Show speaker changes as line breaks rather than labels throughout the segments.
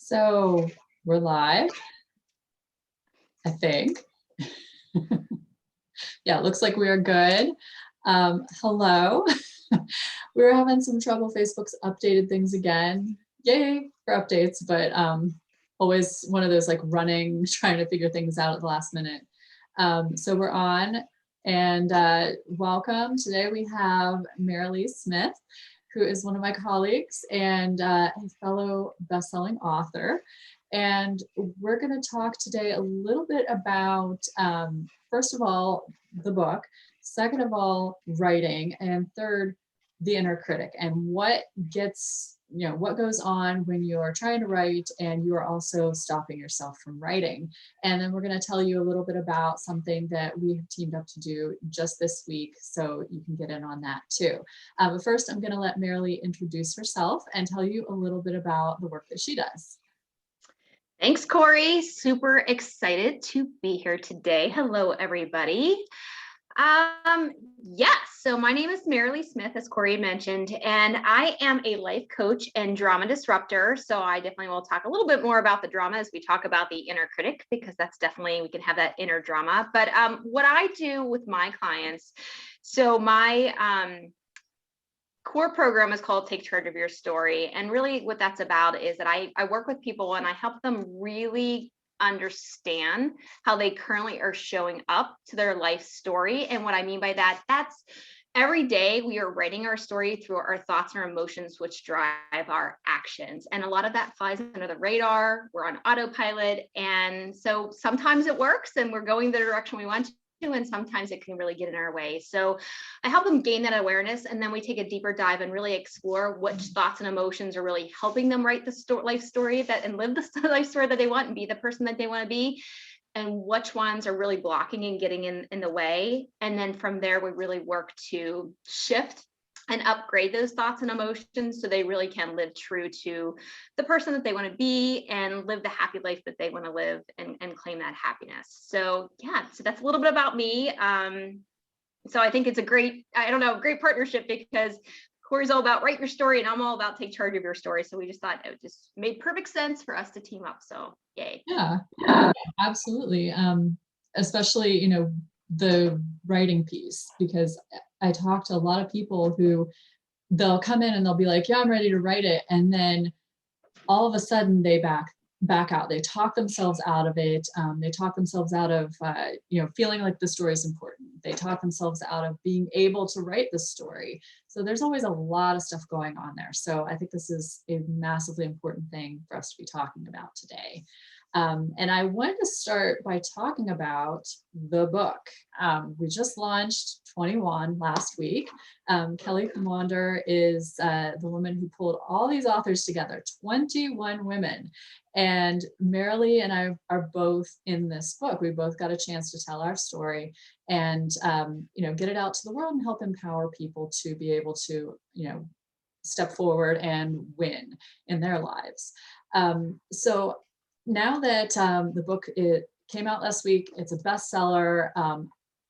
So we're live, I think. Yeah, it looks like we are good. Hello. We were having some trouble. Facebook's updated things again. Yay for updates, but always one of those like running, trying to figure things out at the last minute. So we're on, and welcome. Today we have Merilee Smith, who is one of my colleagues and a fellow best-selling author. And we're going to talk today a little bit about, first of all, the book, second of all, writing, and third, the inner critic and what gets, what goes on when you're trying to write and you're also stopping yourself from writing. And then we're going to tell you a little bit about something that we have teamed up to do just this week, so you can get in on that too. But first, I'm going to let Merilee introduce herself and tell you a little bit about the work that she does.
Thanks, Corey. Super excited to be here today. Hello, everybody. Yes, so my name is Merilee Smith, as Corey mentioned, and I am a life coach and drama disruptor. So I definitely will talk a little bit more about the drama as we talk about the inner critic, because that's definitely, we can have that inner drama. But what I do with my clients, so my core program is called Take Charge of Your Story. And really what that's about is that I work with people and I help them really understand how they currently are showing up to their life story. And what I mean by that, that's every day we are writing our story through our thoughts and our emotions, which drive our actions. And a lot of that flies under the radar. We're on autopilot. And so sometimes it works and we're going the direction we want to, and sometimes it can really get in our way. So I help them gain that awareness, and then we take a deeper dive and really explore which thoughts and emotions are really helping them write the life story that and live the life story that they want and be the person that they want to be, and which ones are really blocking and getting in the way. And then from there, we really work to shift and upgrade those thoughts and emotions so they really can live true to the person that they want to be and live the happy life that they want to live and claim that happiness. So yeah, so that's a little bit about me. So I think it's a great partnership, because Corey's all about write your story and I'm all about take charge of your story. So we just thought it just made perfect sense for us to team up. So yay.
Yeah, absolutely. Especially, the writing piece, because I talk to a lot of people who they'll come in and they'll be like, yeah, I'm ready to write it. And then all of a sudden they back out. They talk themselves out of it. They talk themselves out of, feeling like the story is important. They talk themselves out of being able to write the story. So there's always a lot of stuff going on there. So I think this is a massively important thing for us to be talking about today. And I wanted to start by talking about the book. We just launched 21 last week. Kelly Commander is the woman who pulled all these authors together, 21 women. And Merilee and I are both in this book. We both got a chance to tell our story and, get it out to the world and help empower people to be able to, step forward and win in their lives. So now that the book came out last week, it's a bestseller.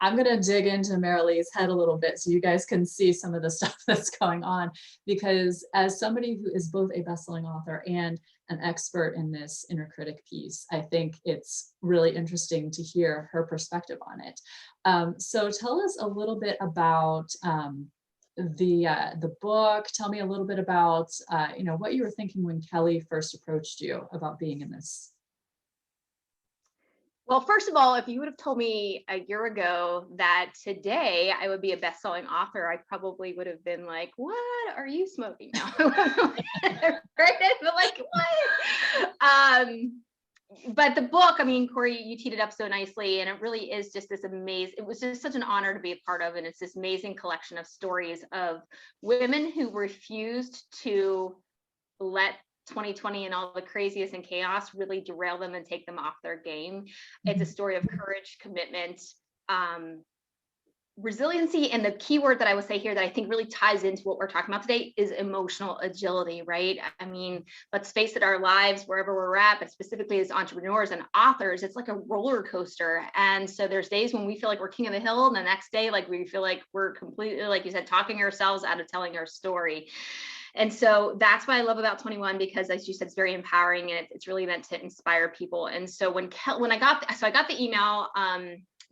I'm going to dig into Merilee's head a little bit so you guys can see some of the stuff that's going on, because as somebody who is both a best-selling author and an expert in this inner critic piece, I think it's really interesting to hear her perspective on it. So tell us a little bit about the book. Tell me a little bit about what you were thinking when Kelly first approached you about being in this.
Well, first of all, if you would have told me a year ago that today I would be a best-selling author, I probably would have been like, what are you smoking now? Right? But like, what? But the book, I mean, Corey, you teed it up so nicely, and it really is just this amazing, it was just such an honor to be a part of, and it's this amazing collection of stories of women who refused to let 2020 and all the craziest and chaos really derail them and take them off their game. It's a story of courage, commitment, resiliency, and the key word that I would say here that I think really ties into what we're talking about today is emotional agility, right? I mean, let's face it, our lives, wherever we're at, but specifically as entrepreneurs and authors, it's like a roller coaster. And so there's days when we feel like we're king of the hill, and the next day, like we feel like we're completely, like you said, talking ourselves out of telling our story. And so that's what I love about 21, because as you said, it's very empowering, and it's really meant to inspire people. And so when I got the email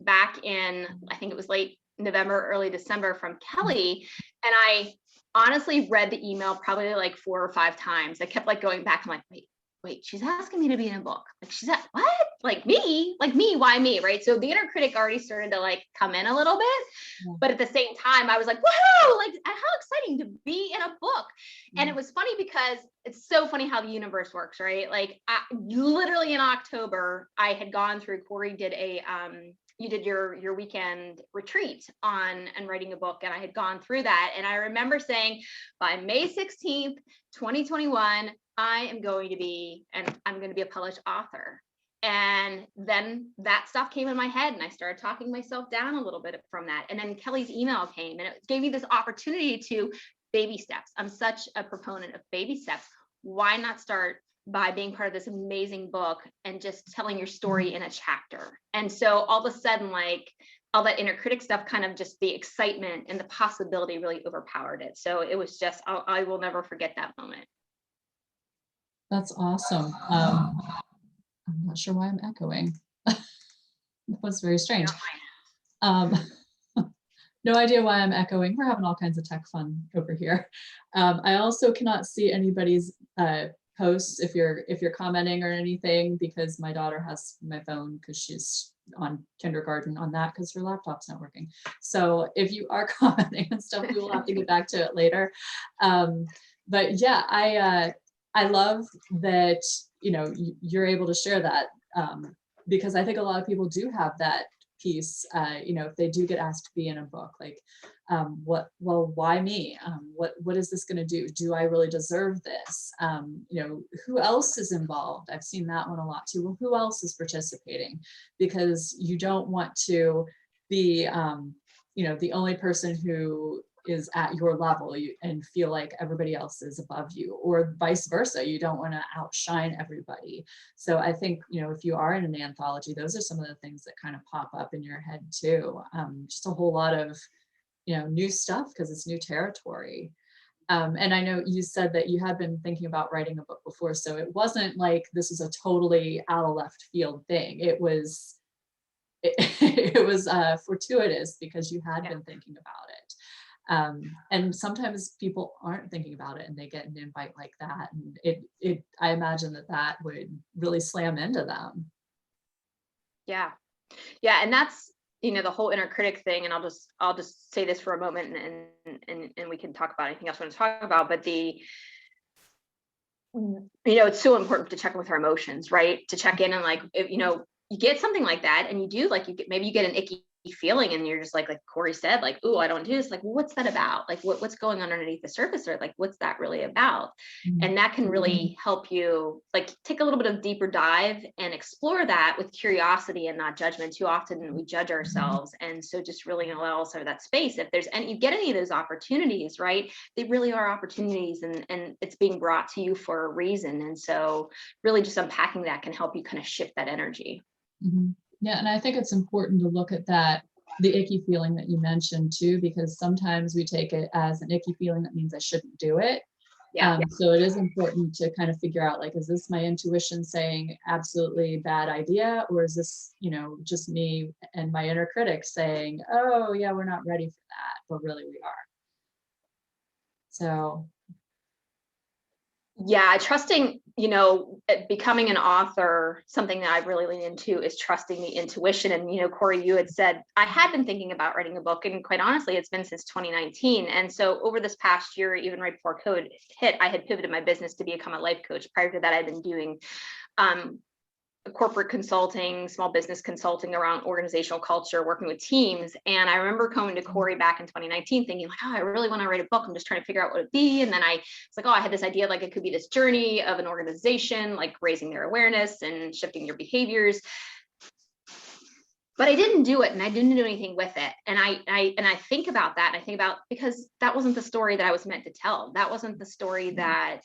back in, I think it was late November, early December, from Kelly, and I honestly read the email probably like 4 or 5 times. I kept like going back. I'm like, wait, she's asking me to be in a book. Like, she's at what? Like me, why me? Right. So the inner critic already started to like come in a little bit, but at the same time, I was like, whoa, like how exciting to be in a book. And it was funny because it's so funny how the universe works, right? Like literally in October, I had gone through, Corey did you did your weekend retreat on and writing a book, and I had gone through that. And I remember saying, by May 16th, 2021, I'm going to be a published author. And then that stuff came in my head, and I started talking myself down a little bit from that. And then Kelly's email came, and it gave me this opportunity to baby steps. I'm such a proponent of baby steps. Why not start by being part of this amazing book and just telling your story in a chapter? And so all of a sudden, like all that inner critic stuff, kind of just the excitement and the possibility really overpowered it. So it was just, I will never forget that moment.
That's awesome. I'm not sure why I'm echoing. That was very strange. No idea why I'm echoing. We're having all kinds of tech fun over here. I also cannot see anybody's posts if you're commenting or anything, because my daughter has my phone because she's on kindergarten on that because her laptop's not working. So if you are commenting and stuff, we will have to get back to it later. But yeah, I love that, you know, you're able to share that, because I think a lot of people do have that piece, you know, if they do get asked to be in a book, like, why me? What is this going to do? Do I really deserve this? You know, who else is involved? I've seen that one a lot too. Well, who else is participating? Because you don't want to be, you know, the only person who is at your level and feel like everybody else is above you, or vice versa. You don't want to outshine everybody. So I think, you know, if you are in an anthology, those are some of the things that kind of pop up in your head too. Just a whole lot of, you know, new stuff because it's new territory. And I know you said that you had been thinking about writing a book before, so it wasn't like this is a totally out of left field thing. It was fortuitous because you had been thinking about it. And sometimes people aren't thinking about it and they get an invite like that, and I imagine that would really slam into them.
Yeah, and that's, you know, the whole inner critic thing. And I'll just say this for a moment, and we can talk about anything else we want to talk about. But you know, it's so important to check in with our emotions, right? To check in, and like, if, you know, you get something like that, and you do, like, maybe you get an icky feeling, and you're just like Corey said, like, oh, I don't do this. Like, well, what's that about? Like, what's going on underneath the surface, or like, what's that really about? And that can really help you, like, take a little bit of deeper dive and explore that with curiosity and not judgment. Too often we judge ourselves, and so just really allow us that space. If there's you get any of those opportunities, right? They really are opportunities, and it's being brought to you for a reason. And so really just unpacking that can help you kind of shift that energy.
Yeah, and I think it's important to look at that, the icky feeling that you mentioned too, because sometimes we take it as an icky feeling that means I shouldn't do it. So it is important to kind of figure out, like, is this my intuition saying absolutely bad idea, or is this, you know, just me and my inner critic saying, oh yeah, we're not ready for that, but really we are. So
yeah, trusting, you know, becoming an author, something that I've really leaned into is trusting the intuition. And, you know, Corey, you had said, I had been thinking about writing a book, and quite honestly, it's been since 2019. And so over this past year, even right before COVID hit, I had pivoted my business to become a life coach. Prior to that, I'd been doing corporate consulting, small business consulting around organizational culture, working with teams. And I remember coming to Corey back in 2019 thinking like, oh, I really want to write a book. I'm just trying to figure out what it'd be. And then I was like, oh, I had this idea, like it could be this journey of an organization, like raising their awareness and shifting your behaviors. But I didn't do it, and I didn't do anything with it. And I think about that, and I think about, because that wasn't the story that I was meant to tell. That wasn't the story that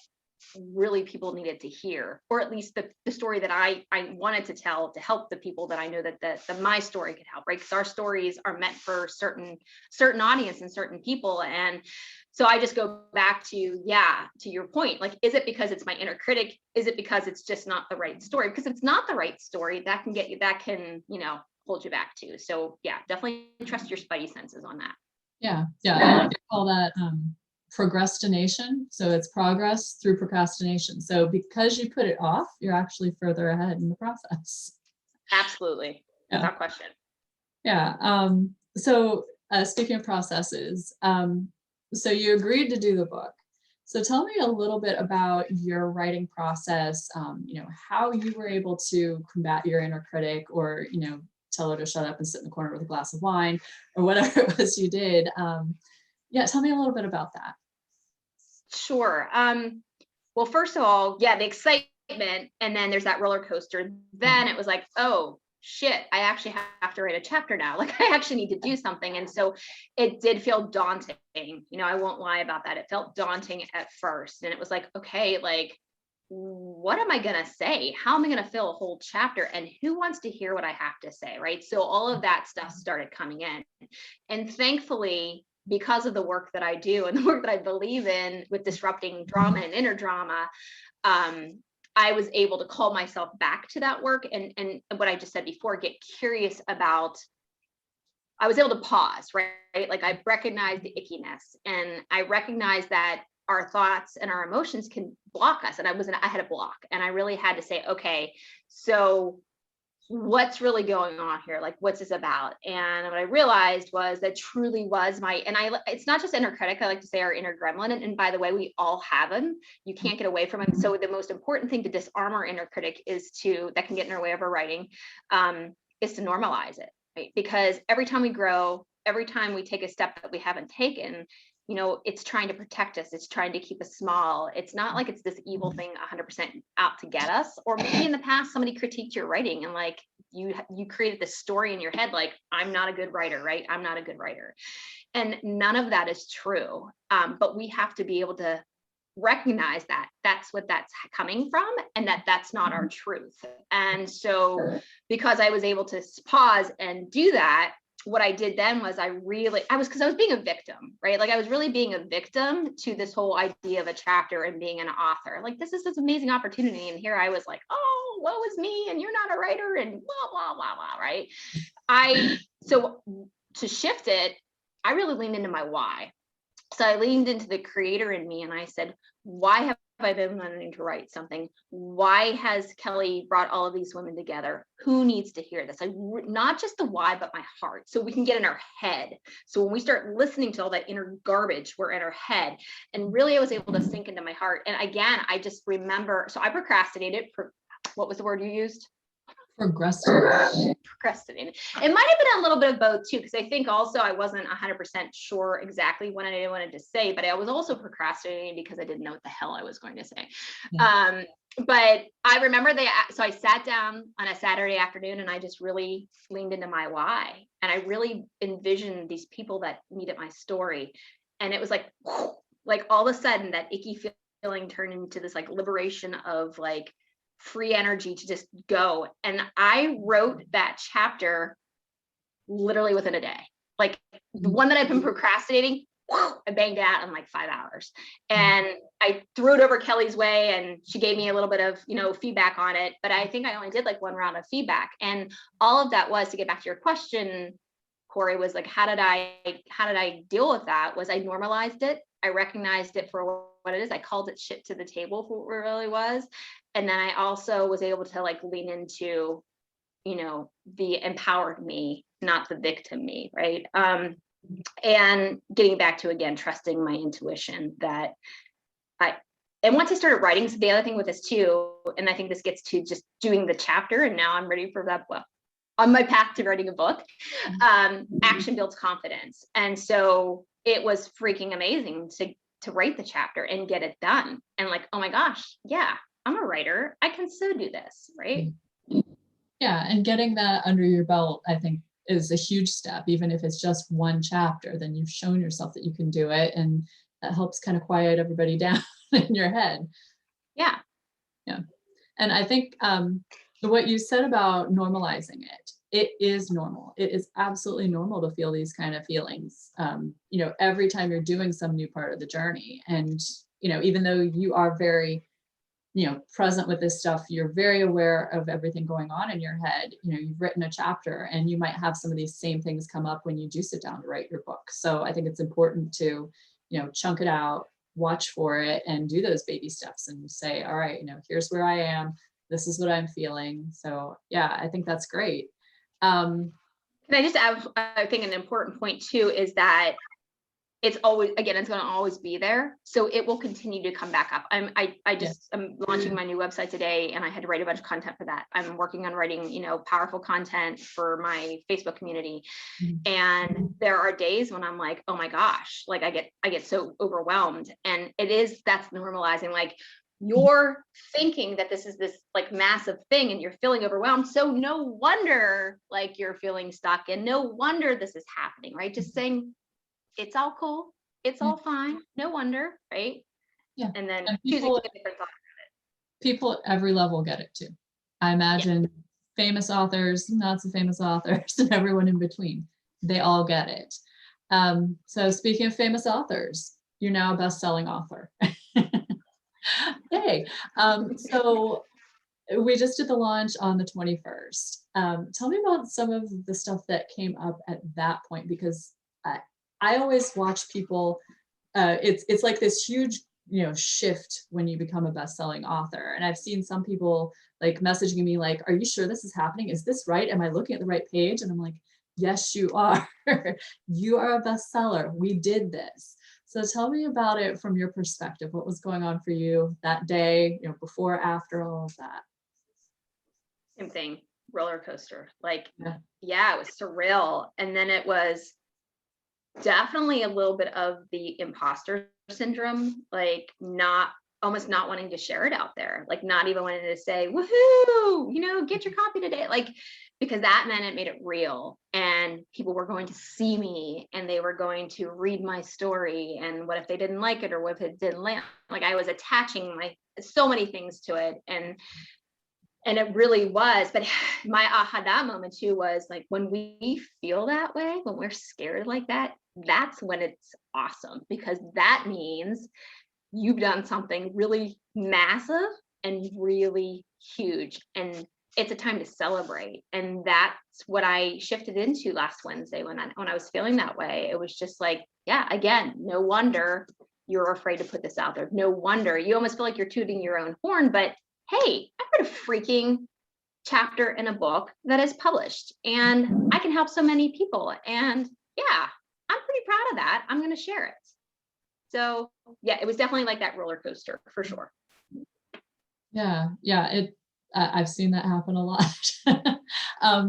really people needed to hear, or at least the story that I wanted to tell to help the people that I know that my story could help, right? Because our stories are meant for certain audience and certain people. And so I just go back to, yeah, to your point, like, is it because it's my inner critic? Is it because it's just not the right story? Because if it's not the right story, that can hold you back too. So yeah, definitely trust your spidey senses on that.
Yeah, I like to call that procrastination. So it's progress through procrastination. So because you put it off, you're actually further ahead in the process.
Absolutely,
Yeah.
without question.
Yeah. So speaking of processes, so you agreed to do the book. So tell me a little bit about your writing process, how you were able to combat your inner critic, or, tell her to shut up and sit in the corner with a glass of wine, or whatever it was you did. Yeah, tell me a little bit about that.
Sure. Well, first of all, yeah, the excitement, and then there's that roller coaster. Then it was like, oh shit, I actually have to write a chapter now. Like, I actually need to do something. And so it did feel daunting. I won't lie about that. It felt daunting at first. And it was like, okay, like, what am I going to say? How am I going to fill a whole chapter? And who wants to hear what I have to say? Right. So all of that stuff started coming in. And thankfully, because of the work that I do and the work that I believe in with disrupting drama and inner drama, I was able to call myself back to that work, and what I just said before, get curious about. I was able to pause, right? Like, I recognized the ickiness, and I recognized that our thoughts and our emotions can block us. And I had a block, and I really had to say, okay, so what's really going on here? Like, what's this about? And what I realized was that truly was it's not just inner critic. I like to say our inner gremlin. And by the way, we all have them. You can't get away from them. So the most important thing to disarm our inner critic that can get in our way of our writing, is to normalize it, right? Because every time we grow, every time we take a step that we haven't taken, it's trying to protect us. It's trying to keep us small. It's not like it's this evil thing 100% out to get us. Or maybe in the past, somebody critiqued your writing, and like you created this story in your head, like, I'm not a good writer, right? I'm not a good writer. And none of that is true. But we have to be able to recognize that that's what that's coming from, and that's not our truth. And so because I was able to pause and do that, what I did then was because I was being a victim, right? Like, I was really being a victim to this whole idea of a chapter and being an author. Like, this is this amazing opportunity. And here I was like, oh, woe is me, and you're not a writer, and blah, blah, blah, blah, right? So to shift it, I really leaned into my why. So I leaned into the creator in me, and I said, why have I been wanting to write something? Why has Kelly brought all of these women together? Who needs to hear this? Not just the why, but my heart. So we can get in our head. So when we start listening to all that inner garbage, we're in our head. And really, I was able to sink into my heart. And again, I just remember, so I procrastinated. What was the word you used? Procrastinating. It might have been a little bit of both too, because I think also I wasn't 100% sure exactly what I wanted to say, but I was also procrastinating because I didn't know what the hell I was going to say. Yeah. But I remember so I sat down on a Saturday afternoon, and I just really leaned into my why. And I really envisioned these people that needed my story. And it was like all of a sudden that icky feeling turned into this like liberation of like free energy to just go. And I wrote that chapter literally within a day. Like, the one that I've been procrastinating, I banged out in like 5 hours. And I threw it over Kelly's way, and she gave me a little bit of, feedback on it. But I think I only did like one round of feedback. And all of that was, to get back to your question, Corey, was like, how did I deal with that? Was I normalized it. I recognized it for what it is. I called it shit to the table for what it really was. And then I also was able to like lean into, the empowered me, not the victim me, right? And getting back to, again, trusting my intuition and once I started writing, so the other thing with this too, and I think this gets to just doing the chapter, and now I'm ready for that book. On my path to writing a book, action builds confidence. And so it was freaking amazing to write the chapter and get it done. And like, oh my gosh, yeah, I'm a writer. I can so do this, right?
Yeah, and getting that under your belt, I think, is a huge step. Even if it's just one chapter, then you've shown yourself that you can do it, and that helps kind of quiet everybody down in your head.
Yeah.
Yeah. And I think what you said about normalizing it, it is normal. It is absolutely normal to feel these kind of feelings, you know, every time you're doing some new part of the journey. And, you know, even though you are very, you know, present with this stuff, you're very aware of everything going on in your head. You know, you've written a chapter and you might have some of these same things come up when you do sit down to write your book. So I think it's important to, you know, chunk it out, watch for it, and do those baby steps and say, all right, you know, here's where I am. This is what I'm feeling. So yeah, I think that's great. Um,
Can I just add, I think an important point too is that it's always, again, it's going to always be there. So it will continue to come back up. I'm
yeah.
launching my new website today, and I had to write a bunch of content for that. I'm working on writing, you know, powerful content for my Facebook community.
Mhm.
And there are days when I'm like, oh my gosh, like I get so overwhelmed. And that's normalizing. Like, you're thinking that this is this like massive thing and you're feeling overwhelmed. So no wonder like you're feeling stuck, and no wonder this is happening, right? Just saying, it's all cool, it's
Yeah.
all fine, no wonder, right?
Yeah.
And then
And
choosing a different thought.
people at every level get it too. I
Yeah.
imagine famous authors, not so famous authors, and everyone in between, they all get it. So speaking of famous authors, you're now a best-selling author. Yay. So we just did the launch on the 21st. Tell me about some of the stuff that came up at that point, because I always watch people, it's like this huge, you know, shift when you become a best-selling author. And I've seen some people like messaging me like, are you sure this is happening? Is this right? Am I looking at the right page? And I'm like, yes, you are. You are a bestseller. We did this. So tell me about it from your perspective. What was going on for you that day, you know, before, after all of that?
Same thing, roller coaster. Like,
Yeah.
yeah, it was surreal. And then it was definitely a little bit of the imposter syndrome, like almost not wanting to share it out there, like not even wanting to say, woohoo, you know, get your copy today. Like, because that meant it made it real, and people were going to see me and they were going to read my story. And what if they didn't like it, or what if it didn't land? Like, I was attaching so many things to it. And it really was. But my aha that moment too was like, when we feel that way, when we're scared like that, that's when it's awesome, because that means you've done something really massive and really huge, and it's a time to celebrate. And that's what I shifted into last Wednesday when I was feeling that way. It was just like, yeah, again, no wonder you're afraid to put this out there. No wonder you almost feel like you're tooting your own horn. But hey, I read a freaking chapter in a book that is published, and I can help so many people. And yeah, I'm pretty proud of that. I'm going to share it. So yeah, it was definitely like that roller coaster for sure.
Yeah. Yeah. I've seen that happen a lot.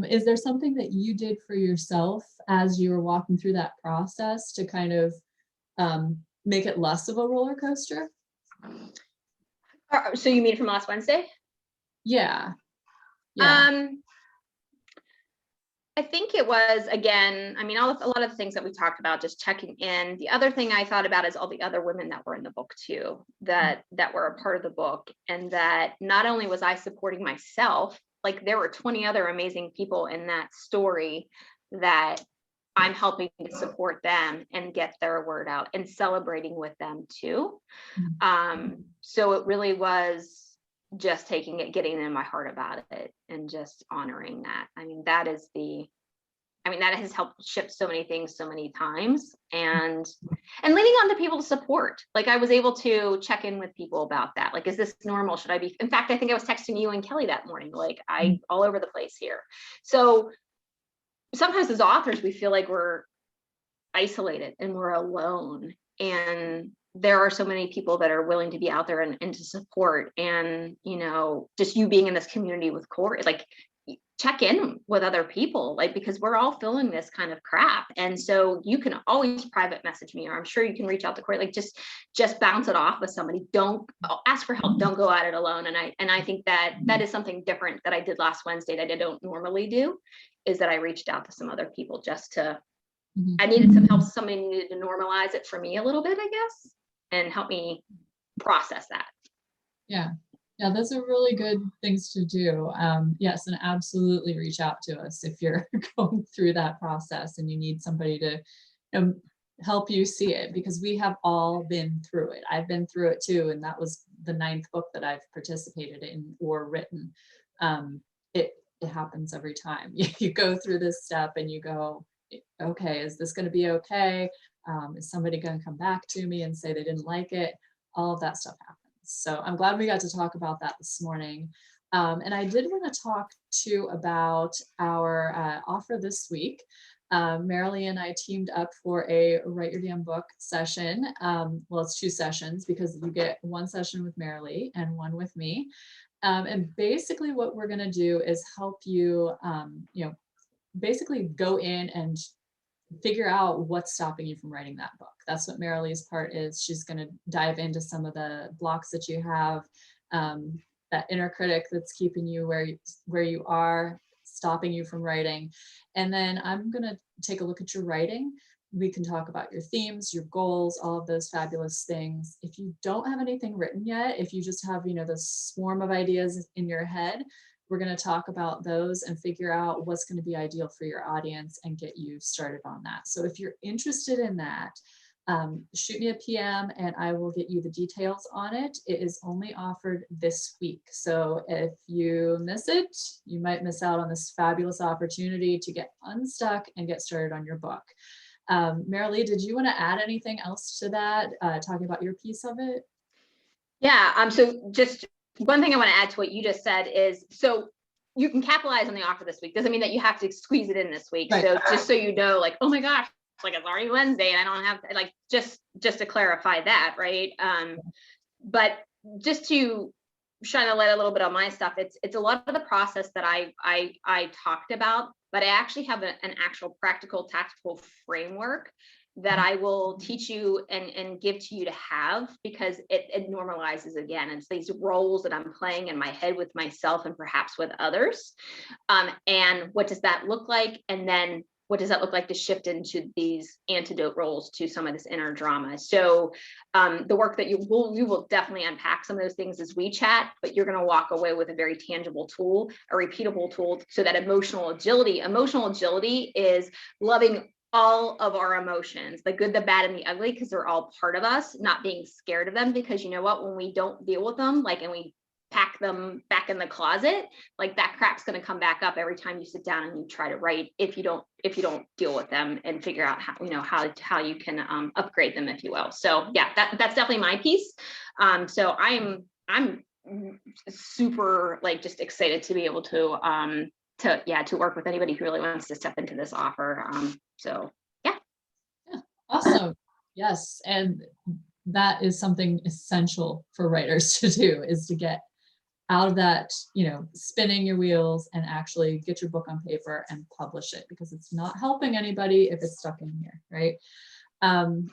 Is there something that you did for yourself as you were walking through that process to kind of make it less of a roller coaster?
So you mean from last Wednesday?
Yeah. Yeah.
I think it was, again, I mean, a lot of the things that we talked about, just checking in. The other thing I thought about is all the other women that were in the book too, that were a part of the book. And that not only was I supporting myself, like there were 20 other amazing people in that story that I'm helping to support them and get their word out and celebrating with them too. So it really was just taking it, getting in my heart about it, and just honoring that. I mean, that has helped shift so many things so many times, and leaning on to people to support. Like, I was able to check in with people about that. Like, is this normal? Should I be? In fact, I think I was texting you and Kelly that morning, like all over the place here. So sometimes as authors, we feel like we're isolated and we're alone. And there are so many people that are willing to be out there and to support. And, you know, just you being in this community with Corey, like, check in with other people, like, because we're all feeling this kind of crap. And so you can always private message me, or I'm sure you can reach out to Corey, like just bounce it off with somebody. Don't ask for help. Don't go at it alone. And I think that is something different that I did last Wednesday that I don't normally do, is that I reached out to some other people just to, I needed some help. Somebody needed to normalize it for me a little bit, I guess, and help me process that.
Yeah. Yeah, those are really good things to do. Yes, and absolutely reach out to us if you're going through that process and you need somebody to help you see it, because we have all been through it. I've been through it too, and that was the 9th book that I've participated in or written. Um, it happens every time. You go through this step and you go, okay, is this going to be okay? Is somebody going to come back to me and say they didn't like it? All of that stuff happens. So I'm glad we got to talk about that this morning. And I did want to talk too about our offer this week. Merilee and I teamed up for a Write Your Damn Book session. Well, it's 2 sessions because you get 1 session with Merilee and 1 with me. And basically what we're going to do is help you, basically go in and figure out what's stopping you from writing that book. That's what Merilee's part is. She's going to dive into some of the blocks that you have, that inner critic that's keeping you where you are, stopping you from writing. And then I'm going to take a look at your writing. We can talk about your themes, your goals, all of those fabulous things. If you don't have anything written yet, if you just have, the swarm of ideas in your head, we're going to talk about those and figure out what's going to be ideal for your audience and get you started on that. So if you're interested in that, shoot me a PM and I will get you the details on it. It is only offered this week. So if you miss it, you might miss out on this fabulous opportunity to get unstuck and get started on your book. Merilee, did you want to add anything else to that, talking about your piece of it?
Yeah, so just one thing I want to add to what you just said is, so you can capitalize on the offer this week. Doesn't mean that you have to squeeze it in this week.
Right.
So just so you know, like, oh my gosh, like it's already Wednesday and I don't have, like, just to clarify that, right? But just to shine a light a little bit on my stuff, it's a lot of the process that I talked about, but I actually have an actual practical tactical framework that I will teach you and give to you to have, because it normalizes again. It's these roles that I'm playing in my head with myself and perhaps with others. And what does that look like? And then what does that look like to shift into these antidote roles to some of this inner drama? So the work that we will definitely unpack some of those things as we chat, but you're going to walk away with a very tangible tool, a repeatable tool, so that emotional agility is loving all of our emotions, the good, the bad, and the ugly, because they're all part of us, not being scared of them, because you know what, when we don't deal with them, like, and we pack them back in the closet, like that crap's going to come back up every time you sit down and you try to write, if you don't deal with them and figure out how you can upgrade them, if you will. So yeah, that's definitely my piece. So I'm super, like, just excited to be able to work with anybody who really wants to step into this offer. So yeah.
Awesome. Yes, and that is something essential for writers to do, is to get out of that, spinning your wheels and actually get your book on paper and publish it, because it's not helping anybody if it's stuck in here, right?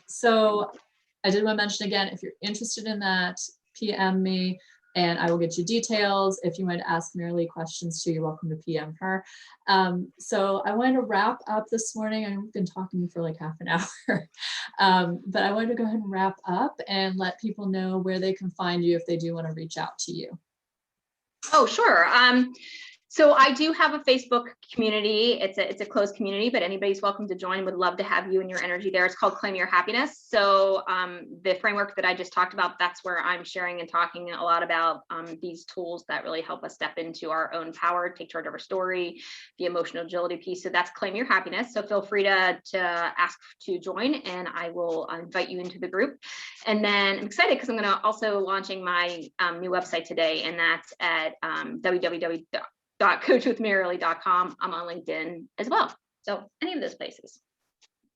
So I did want to mention again, if you're interested in that, PM me and I will get you details. If you want to ask Merilee questions too, you're welcome to PM her. So I wanted to wrap up this morning. I've been talking for like half an hour, but I wanted to go ahead and wrap up and let people know where they can find you if they do want to reach out to you.
Oh, sure. So I do have a Facebook community. It's a closed community, but anybody's welcome to join. Would love to have you and your energy there. It's called Claim Your Happiness. So the framework that I just talked about, that's where I'm sharing and talking a lot about these tools that really help us step into our own power, take charge of our story, the emotional agility piece. So that's Claim Your Happiness. So feel free to ask to join, and I will invite you into the group. And then I'm excited because I'm going to also launching my new website today, and that's at www.coachwithmerilee.com. I'm on LinkedIn as well. So any of those places.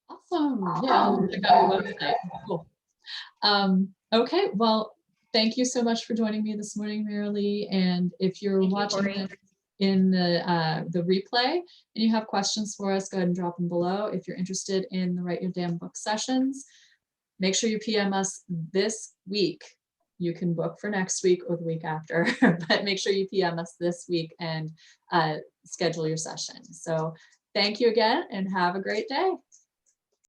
Awesome. Yeah, I'll check out your website. Cool. Okay, well, thank you so much for joining me this morning, Merilee. And if you're watching this in the replay and you have questions for us, go ahead and drop them below. If you're interested in the Write Your Damn Book sessions, make sure you PM us this week. You can book for next week or the week after, but make sure you PM us this week and schedule your session. So thank you again and have a great day.